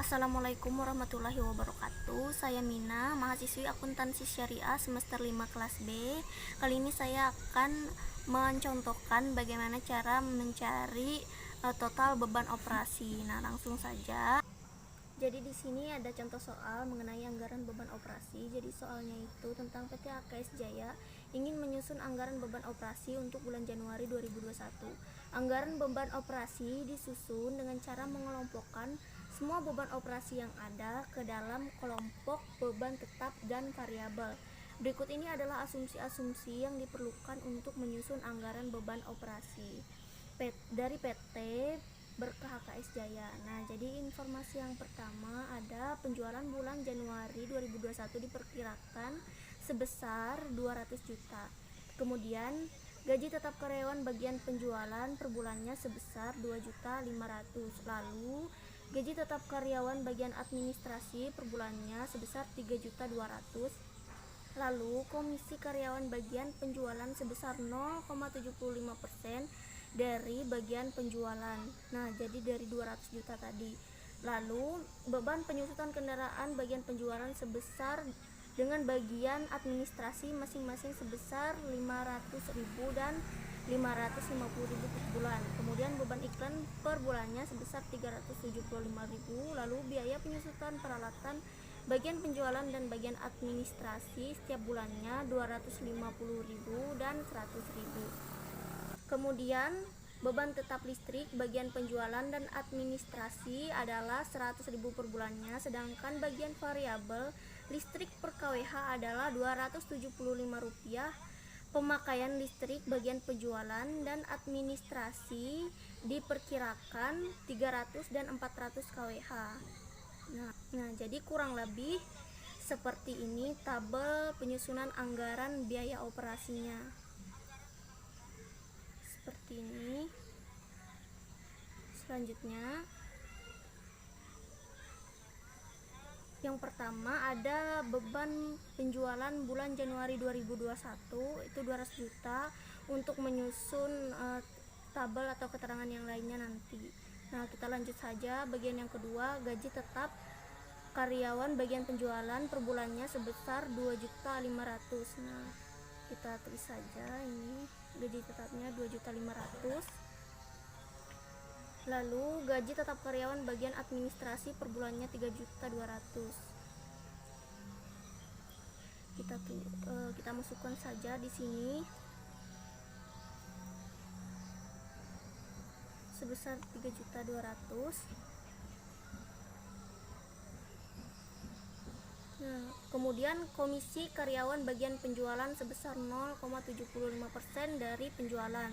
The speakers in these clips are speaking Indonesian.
Assalamualaikum warahmatullahi wabarakatuh. Saya Mina, mahasiswi akuntansi syariah semester 5 kelas B. Kali ini saya akan mencontohkan bagaimana cara mencari total beban operasi. Nah, langsung saja. Jadi di sini ada contoh soal mengenai anggaran beban operasi. Jadi soalnya itu tentang PT AKS Jaya ingin menyusun anggaran beban operasi untuk bulan Januari 2021. Anggaran beban operasi disusun dengan cara mengelompokkan semua beban operasi yang ada ke dalam kelompok beban tetap dan variabel. Berikut ini adalah asumsi-asumsi yang diperlukan untuk menyusun anggaran beban operasi dari PT Berkah AKS Jaya. Nah, jadi informasi yang pertama ada penjualan bulan Januari 2021 diperkirakan sebesar 200 juta. Kemudian gaji tetap karyawan bagian penjualan per bulannya sebesar 2.500.000. Lalu gaji tetap karyawan bagian administrasi per bulannya sebesar 3.200.000. Lalu komisi karyawan bagian penjualan sebesar 0,75% dari bagian penjualan. Nah, jadi dari 200 juta tadi. Lalu beban penyusutan kendaraan bagian penjualan sebesar dengan bagian administrasi masing-masing sebesar 500.000 dan 550.000 per bulan. Kemudian beban iklan per bulannya sebesar 375.000. Lalu biaya penyusutan peralatan bagian penjualan dan bagian administrasi setiap bulannya 250.000 dan 100.000. Kemudian beban tetap listrik bagian penjualan dan administrasi adalah 100.000 per bulannya, sedangkan bagian variabel listrik per KWH adalah Rp275. Pemakaian listrik bagian penjualan dan administrasi diperkirakan 300 dan 400 kWh. Nah, jadi kurang lebih seperti ini tabel penyusunan anggaran biaya operasinya. Seperti ini. Selanjutnya, yang pertama ada beban penjualan bulan Januari 2021 itu 200 juta untuk menyusun tabel atau keterangan yang lainnya nanti. Nah, kita lanjut saja bagian yang kedua, gaji tetap karyawan bagian penjualan per bulannya sebesar 2.500.000. Nah, kita tulis saja ini gaji tetapnya 2.500.000. Lalu gaji tetap karyawan bagian administrasi per bulannya 3.200.000. Kita masukkan saja di sini sebesar 3.200.000. Nah, kemudian komisi karyawan bagian penjualan sebesar 0,75% dari penjualan.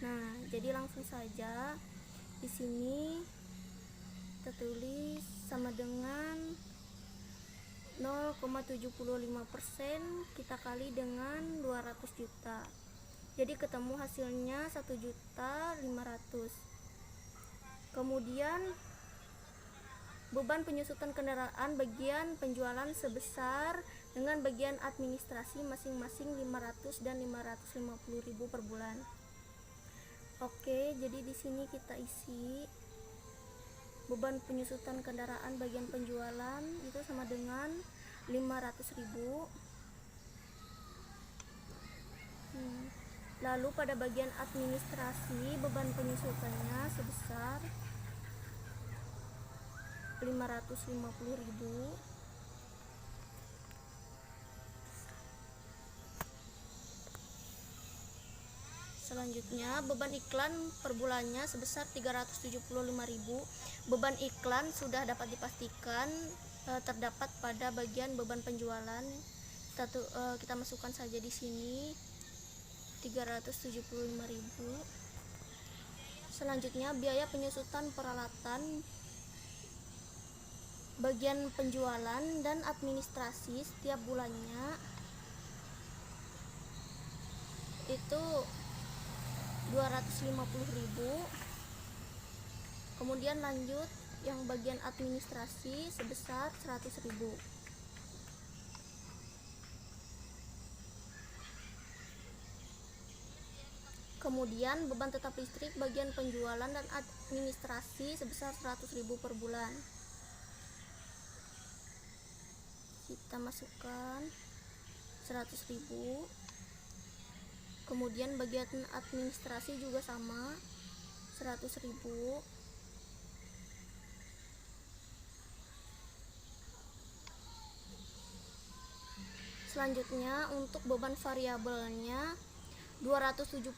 Nah, jadi langsung saja di sini kita tulis sama dengan 0,75% kita kali dengan 200 juta. Jadi ketemu hasilnya 1.500.000. Kemudian beban penyusutan kendaraan bagian penjualan sebesar dengan bagian administrasi masing-masing 500 dan 550.000 per bulan. Oke, jadi di sini kita isi beban penyusutan kendaraan bagian penjualan itu sama dengan 500.000. Lalu pada bagian administrasi beban penyusutannya sebesar 550.000. Selanjutnya beban iklan per bulannya sebesar 375.000. Beban iklan sudah dapat dipastikan terdapat pada bagian beban penjualan. Kita masukkan saja di sini 375.000. Selanjutnya biaya penyusutan peralatan bagian penjualan dan administrasi setiap bulannya itu 250.000. Kemudian lanjut yang bagian administrasi sebesar 100.000. Kemudian beban tetap listrik bagian penjualan dan administrasi sebesar 100.000 per bulan. kita masukkan 100.000. Kemudian bagian administrasi juga sama 100.000. Selanjutnya untuk beban variabelnya 275.000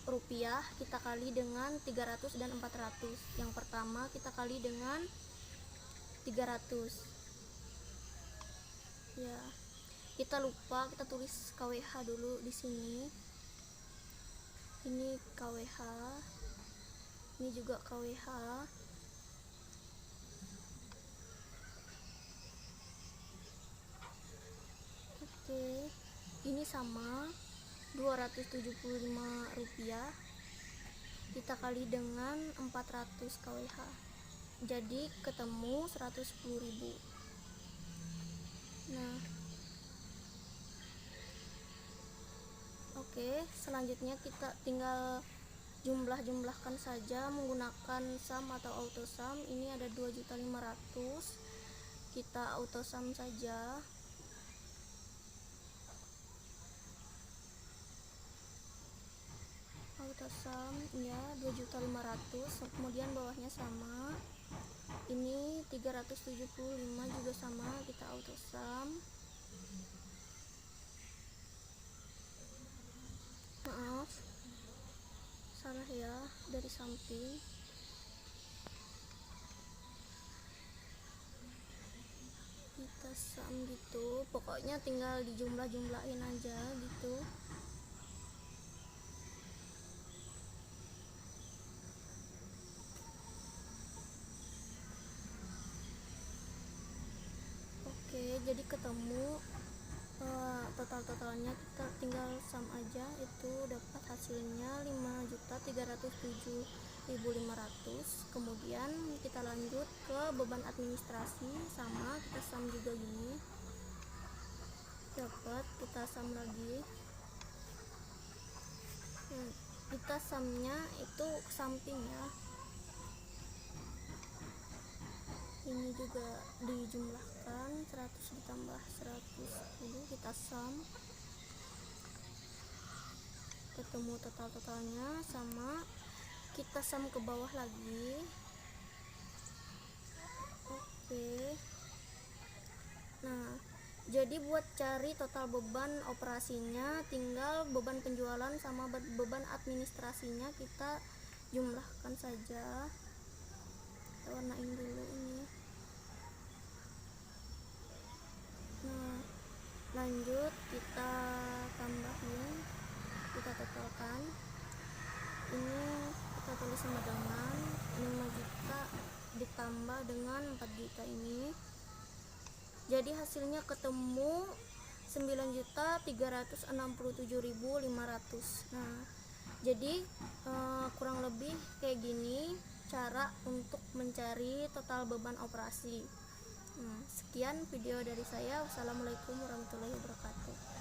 rupiah kita kali dengan 300 dan 400. Yang pertama kita kali dengan 300. Ya, kita lupa kita tulis KWH dulu di sini. Ini KWH, ini juga KWH. Oke, ini sama 275 rupiah kita kali dengan 400 KWH, jadi ketemu 110.000. Nah, oke, selanjutnya kita tinggal jumlah-jumlahkan saja menggunakan sum atau auto sum. Ini ada 2.500.000, kita auto sum saja. Auto sum ya 2.500.000, kemudian bawahnya sama, ini 375 juga sama, kita auto sum. Maaf, salah ya, dari samping. Kita sum gitu, pokoknya tinggal dijumlah-jumlahin aja gitu. Oke, jadi ketemu total-totalnya, kita tinggal sum aja, itu dapat hasilnya 5.307.500. Kemudian kita lanjut ke beban administrasi, sama kita sum juga gini, dapat kita sum lagi. Kita sumnya itu ke samping ya, ini juga dijumlahkan 100 ditambah 110, kita sum, ketemu total-totalnya sama, kita sum ke bawah lagi. Oke, nah jadi buat cari total beban operasinya, tinggal beban penjualan sama beban administrasinya kita jumlahkan saja. Kita warnain dulu ini. Nah, lanjut kita tambahin, kita totalkan. Ini kita tulis sama dengan 5 juta ditambah dengan 4 juta ini, jadi hasilnya ketemu 9.367.500. Nah, jadi kurang lebih kayak gini cara untuk mencari total beban operasi. Sekian video dari saya. Wassalamualaikum warahmatullahi wabarakatuh.